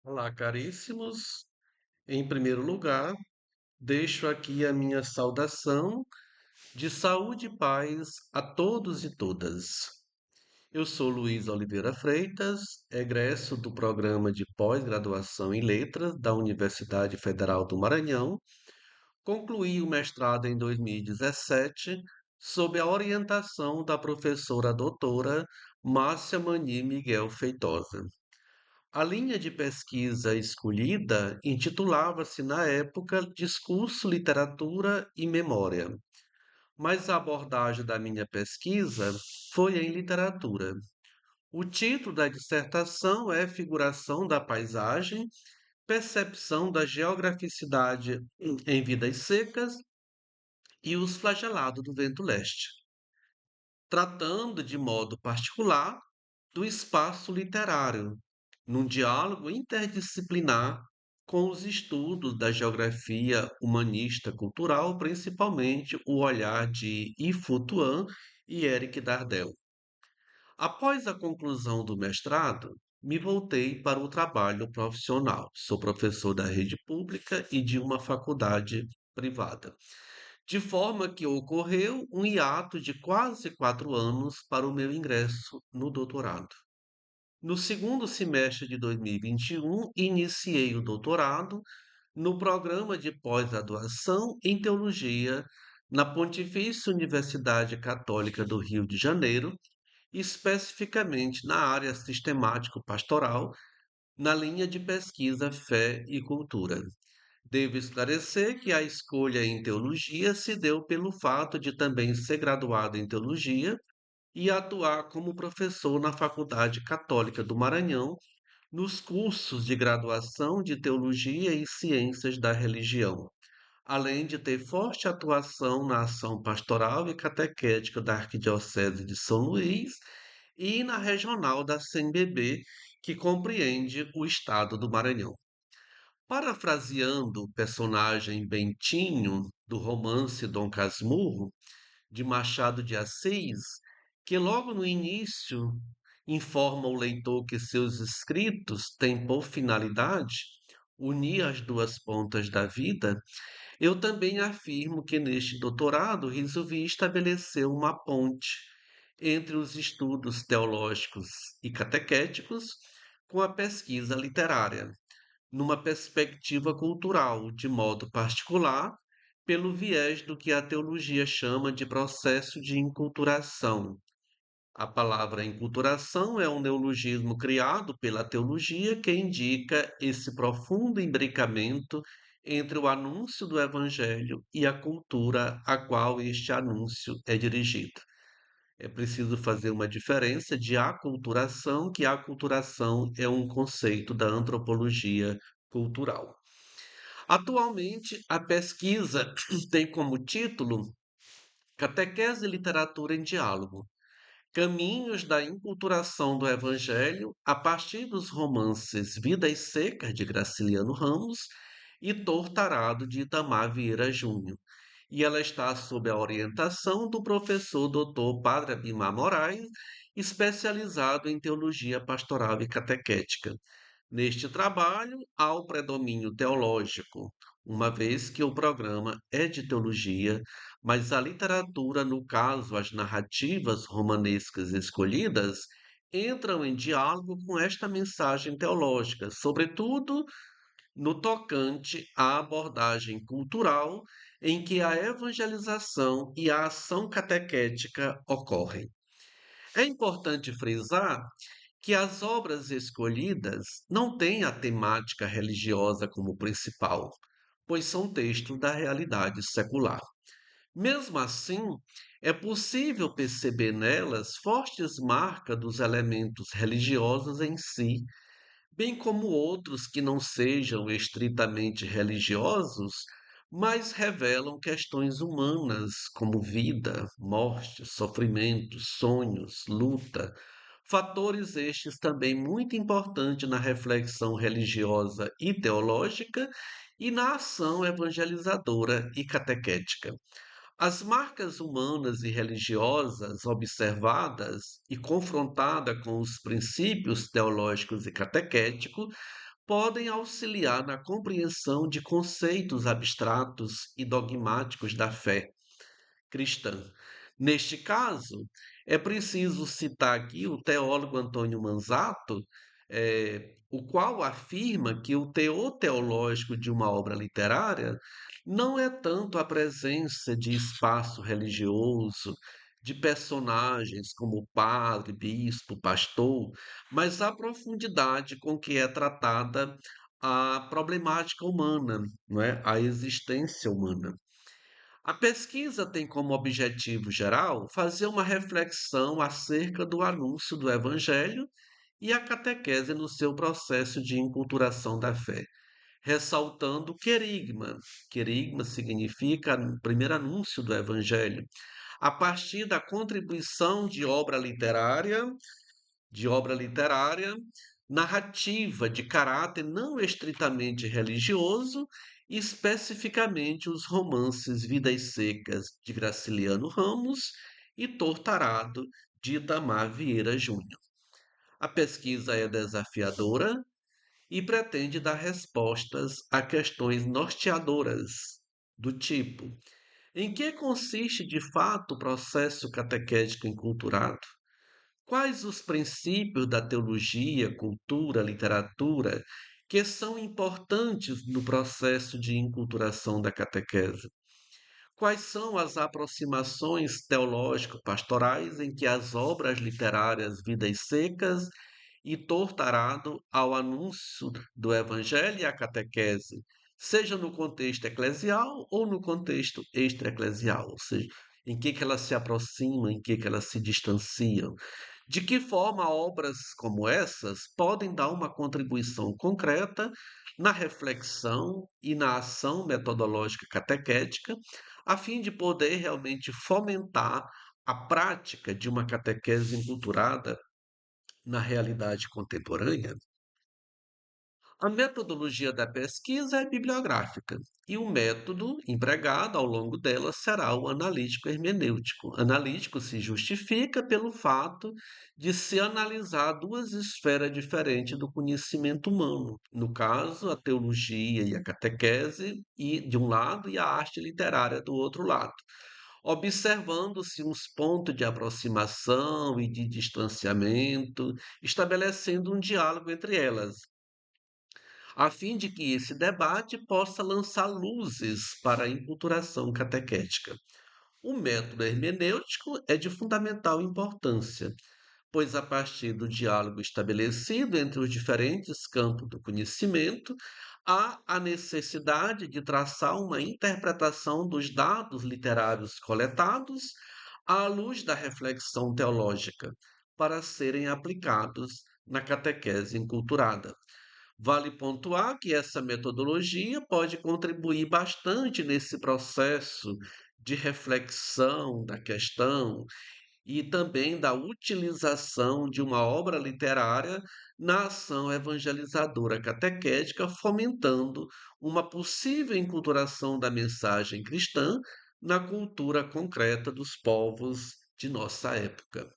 Olá, caríssimos. Em primeiro lugar, deixo aqui a minha saudação de saúde e paz a todos e todas. Eu sou Luiz Oliveira Freitas, egresso do programa de pós-graduação em Letras da Universidade Federal do Maranhão. Concluí o mestrado em 2017 sob a orientação da professora doutora Márcia Mani Miguel Feitosa. A linha de pesquisa escolhida intitulava-se, na época, Discurso, Literatura e Memória, mas a abordagem da minha pesquisa foi em literatura. O título da dissertação é Figuração da Paisagem, Percepção da Geograficidade em Vidas Secas e os Flagelados do Vento Leste, tratando de modo particular do espaço literário, num diálogo interdisciplinar com os estudos da geografia humanista cultural, principalmente o olhar de Ifu Tuan e Eric Dardel. Após a conclusão do mestrado, me voltei para o trabalho profissional. Sou professor da rede pública e de uma faculdade privada, de forma que ocorreu um hiato de quase 4 anos para o meu ingresso no doutorado. No segundo semestre de 2021, iniciei o doutorado no programa de pós-graduação em teologia na Pontifícia Universidade Católica do Rio de Janeiro, especificamente na área sistemático-pastoral, na linha de pesquisa Fé e Cultura. Devo esclarecer que a escolha em teologia se deu pelo fato de também ser graduado em teologia e atuar como professor na Faculdade Católica do Maranhão, nos cursos de graduação de Teologia e Ciências da Religião, além de ter forte atuação na ação pastoral e catequética da Arquidiocese de São Luís e na regional da CNBB, que compreende o estado do Maranhão. Parafraseando o personagem Bentinho do romance Dom Casmurro, de Machado de Assis, que logo no início informa o leitor que seus escritos têm por finalidade unir as duas pontas da vida, eu também afirmo que neste doutorado resolvi estabelecer uma ponte entre os estudos teológicos e catequéticos com a pesquisa literária, numa perspectiva cultural, de modo particular, pelo viés do que a teologia chama de processo de enculturação. A palavra enculturação é um neologismo criado pela teologia que indica esse profundo imbricamento entre o anúncio do evangelho e a cultura a qual este anúncio é dirigido. É preciso fazer uma diferença de aculturação, que a aculturação é um conceito da antropologia cultural. Atualmente, a pesquisa tem como título Catequese e Literatura em Diálogo: Caminhos da Enculturação do Evangelho a partir dos romances Vidas Secas, de Graciliano Ramos, e Tortarado, de Itamar Vieira Júnior. E ela está sob a orientação do professor Dr. Padre Abimar Moraes, especializado em teologia pastoral e catequética. Neste trabalho, há o predomínio teológico, uma vez que o programa é de teologia, mas a literatura, no caso, as narrativas romanescas escolhidas, entram em diálogo com esta mensagem teológica, sobretudo no tocante à abordagem cultural em que a evangelização e a ação catequética ocorrem. É importante frisar que as obras escolhidas não têm a temática religiosa como principal, pois são textos da realidade secular. Mesmo assim, é possível perceber nelas fortes marcas dos elementos religiosos em si, bem como outros que não sejam estritamente religiosos, mas revelam questões humanas como vida, morte, sofrimento, sonhos, luta, fatores estes também muito importantes na reflexão religiosa e teológica e na ação evangelizadora e catequética. As marcas humanas e religiosas observadas e confrontadas com os princípios teológicos e catequéticos podem auxiliar na compreensão de conceitos abstratos e dogmáticos da fé cristã. Neste caso, é preciso citar aqui o teólogo Antônio Manzato, o qual afirma que o teor teológico de uma obra literária não é tanto a presença de espaço religioso, de personagens como padre, bispo, pastor, mas a profundidade com que é tratada a problemática humana, não é? A existência humana. A pesquisa tem como objetivo geral fazer uma reflexão acerca do anúncio do Evangelho e a catequese no seu processo de enculturação da fé, ressaltando o querigma. Querigma significa primeiro anúncio do Evangelho, a partir da contribuição de obra literária, narrativa de caráter não estritamente religioso, especificamente os romances Vidas Secas de Graciliano Ramos e Tortarado de Itamar Vieira Júnior. A pesquisa é desafiadora e pretende dar respostas a questões norteadoras do tipo: em que consiste de fato o processo catequético enculturado? Quais os princípios da teologia, cultura, literatura que são importantes no processo de enculturação da catequese? Quais são as aproximações teológico-pastorais em que as obras literárias Vidas Secas e Tortarado ao anúncio do Evangelho e à catequese, seja no contexto eclesial ou no contexto extra-eclesial, ou seja, em que elas se aproximam, em que elas se distanciam? De que forma obras como essas podem dar uma contribuição concreta na reflexão e na ação metodológica catequética, a fim de poder realmente fomentar a prática de uma catequese enculturada na realidade contemporânea? A metodologia da pesquisa é bibliográfica e o método empregado ao longo dela será o analítico hermenêutico. Analítico se justifica pelo fato de se analisar duas esferas diferentes do conhecimento humano, no caso, a teologia e a catequese, e de um lado, e a arte literária do outro lado, observando-se uns pontos de aproximação e de distanciamento, estabelecendo um diálogo entre elas, a fim de que esse debate possa lançar luzes para a enculturação catequética. O método hermenêutico é de fundamental importância, pois a partir do diálogo estabelecido entre os diferentes campos do conhecimento, há a necessidade de traçar uma interpretação dos dados literários coletados à luz da reflexão teológica, para serem aplicados na catequese enculturada. Vale pontuar que essa metodologia pode contribuir bastante nesse processo de reflexão da questão e também da utilização de uma obra literária na ação evangelizadora catequética, fomentando uma possível enculturação da mensagem cristã na cultura concreta dos povos de nossa época.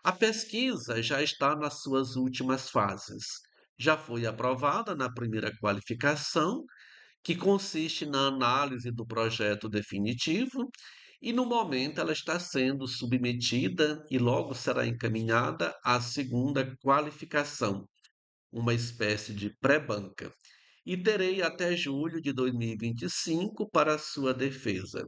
A pesquisa já está nas suas últimas fases. Já foi aprovada na primeira qualificação, que consiste na análise do projeto definitivo, e no momento ela está sendo submetida e logo será encaminhada à segunda qualificação, uma espécie de pré-banca. E terei até julho de 2025 para sua defesa.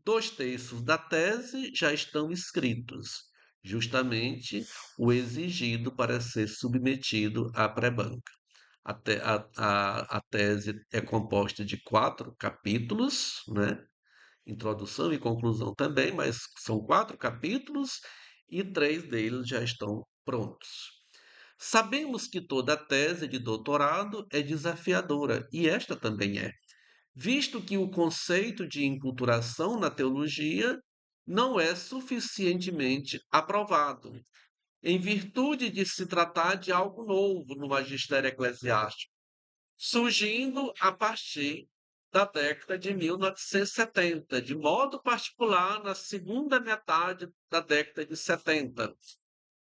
2 terços da tese já estão escritos, justamente o exigido para ser submetido à pré-banca. A tese é composta de 4 capítulos, né? Introdução e conclusão também, mas são 4 capítulos e 3 deles já estão prontos. Sabemos que toda tese de doutorado é desafiadora, e esta também é, visto que o conceito de enculturação na teologia não é suficientemente aprovado, em virtude de se tratar de algo novo no magistério eclesiástico, surgindo a partir da década de 1970, de modo particular na segunda metade da década de 70.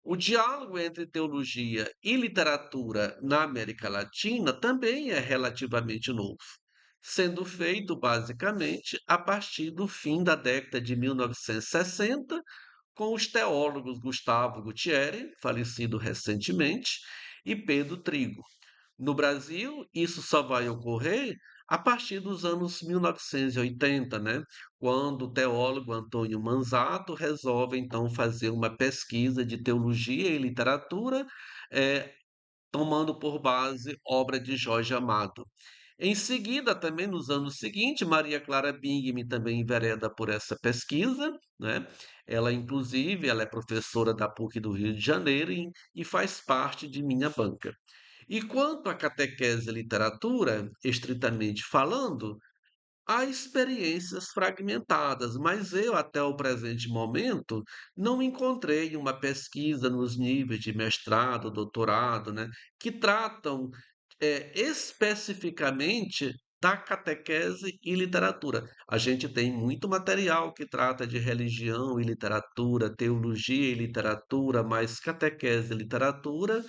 O diálogo entre teologia e literatura na América Latina também é relativamente novo, sendo feito basicamente a partir do fim da década de 1960, com os teólogos Gustavo Gutierrez, falecido recentemente, e Pedro Trigo. No Brasil, isso só vai ocorrer a partir dos anos 1980, né? Quando o teólogo Antônio Manzato resolve então fazer uma pesquisa de teologia e literatura, eh, tomando por base obra de Jorge Amado. Em seguida, também nos anos seguintes, Maria Clara Bingme também envereda por essa pesquisa, né? Ela, inclusive, ela é professora da PUC do Rio de Janeiro e faz parte de minha banca. E quanto à catequese e literatura, estritamente falando, há experiências fragmentadas, mas eu, até o presente momento, não encontrei uma pesquisa nos níveis de mestrado, doutorado, né, que tratam especificamente da catequese e literatura. A gente tem muito material que trata de religião e literatura, teologia e literatura, mas catequese e literatura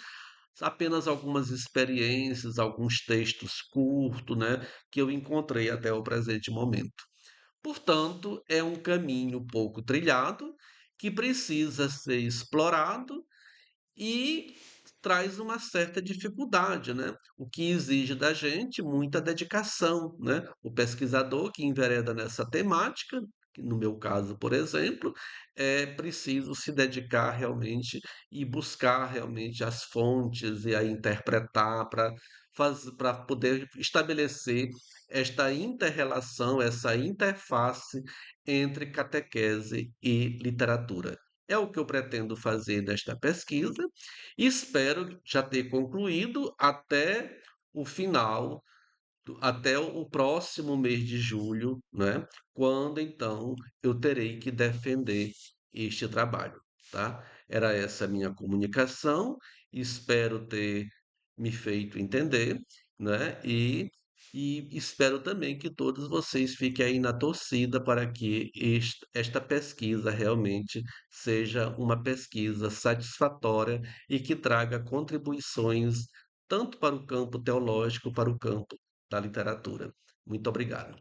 apenas algumas experiências, alguns textos curtos, né, que eu encontrei até o presente momento. Portanto, é um caminho pouco trilhado que precisa ser explorado e traz uma certa dificuldade, né? O que exige da gente muita dedicação, né? O pesquisador que envereda nessa temática, que no meu caso, por exemplo, é preciso se dedicar realmente e buscar realmente as fontes e a interpretar para poder estabelecer esta interrelação, essa interface entre catequese e literatura. É o que eu pretendo fazer nesta pesquisa e espero já ter concluído até o final, até o próximo mês de julho, né? Quando então eu terei que defender este trabalho, tá? Era essa a minha comunicação, espero ter me feito entender, né? E espero também que todos vocês fiquem aí na torcida para que esta pesquisa realmente seja uma pesquisa satisfatória e que traga contribuições tanto para o campo teológico, para o campo da literatura. Muito obrigado.